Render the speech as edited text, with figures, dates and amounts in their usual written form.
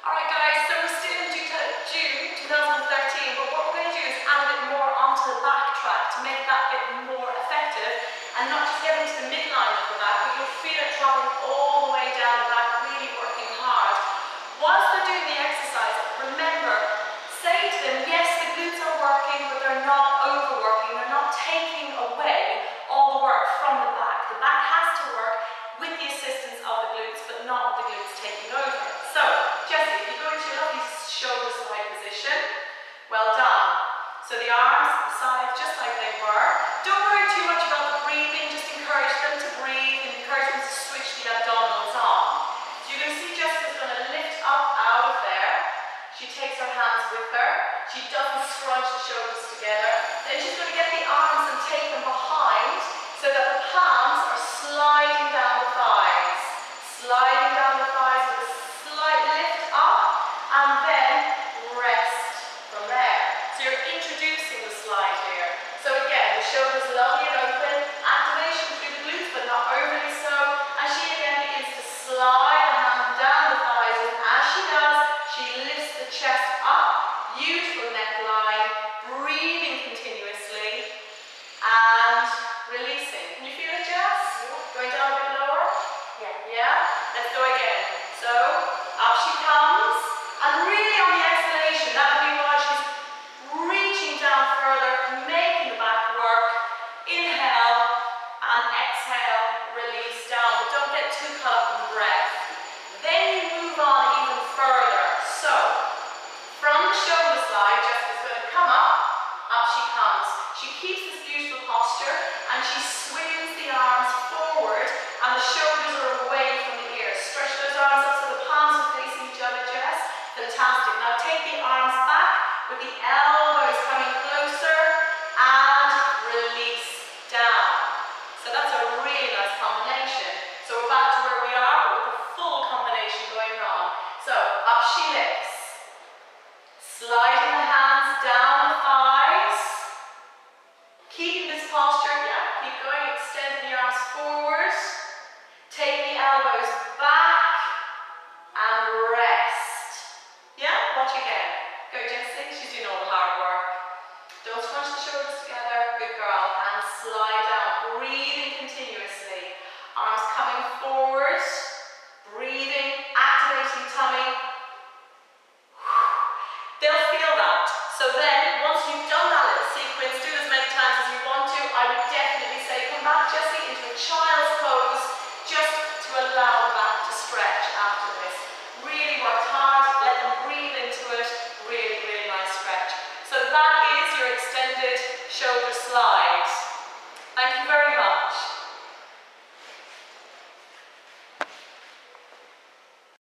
Alright guys, so we're still in June 2013, but what we're going to do is add a bit more onto the back track to make that a bit more effective and not just get into the midline of the back, but you'll feel it traveling all the way down the back, really working hard. Whilst they're doing the exercise, remember, say to them, yes, the glutes are working, but they're not overworking, they're not taking away all the work from the back. The back has to work with the assistance of the glutes, but not with the glutes taking over. So, Jessie, if you go into your lovely shoulder slide position, well done. So the arms, the sides, just like they were. Don't worry too much about the breathing, just encourage them to breathe and encourage them to switch the abdominals on. So you're going to see Jessica's going to lift up out of there. She takes her hands with her. She doesn't scrunch the shoulders together. Then she's going to get the arms and take them behind so that the palms are sliding down the thighs. Sliding down the thighs with a slight lift up and then rest from there. So you're introducing the slide here. So again, the shoulders lovely and open, activation through the glutes but not overly so. And she again begins to slide the hand down the thighs, and as she does, she lifts the chest up, beautiful neckline, breathing continuously and releasing. Can you feel it, Jess? Going down a bit lower? Yeah? Let's go again. So, up she comes, and really on the exhalation, that would be while she's reaching down further, making the back work. Inhale and exhale, release down, but don't get too caught up in breath. Then you move on even further. So, from the shoulder slide, Jessica's going to come up she comes. She keeps this beautiful posture, and she swings the arms forward, and the shoulders are away from the ears. Stretch those arms up so the palms are facing each other, Jess. Fantastic. Now take the arms back with the elbows coming closer and release down. So that's a really nice combination. So we're back to where we are, but with a full combination going on. So up she lifts. Sliding the hands down the thighs. Keeping this posture, keep going, extend the arms forward. Take the elbows back and rest. Watch again. Go, Jessie. She's doing all the hard work. Don't scrunch the shoulders together. Good girl. Hands slide down. Breathing continuously. Arms coming forward. Breathing, activating tummy. They'll feel that. So then, once you've done that little sequence, do as many times as you want to. I would definitely say come back, Jessie, into a child's pose, just to allow the back to stretch after this. Really work hard, let them breathe into it. Really, really nice stretch. So that is your extended shoulder slide.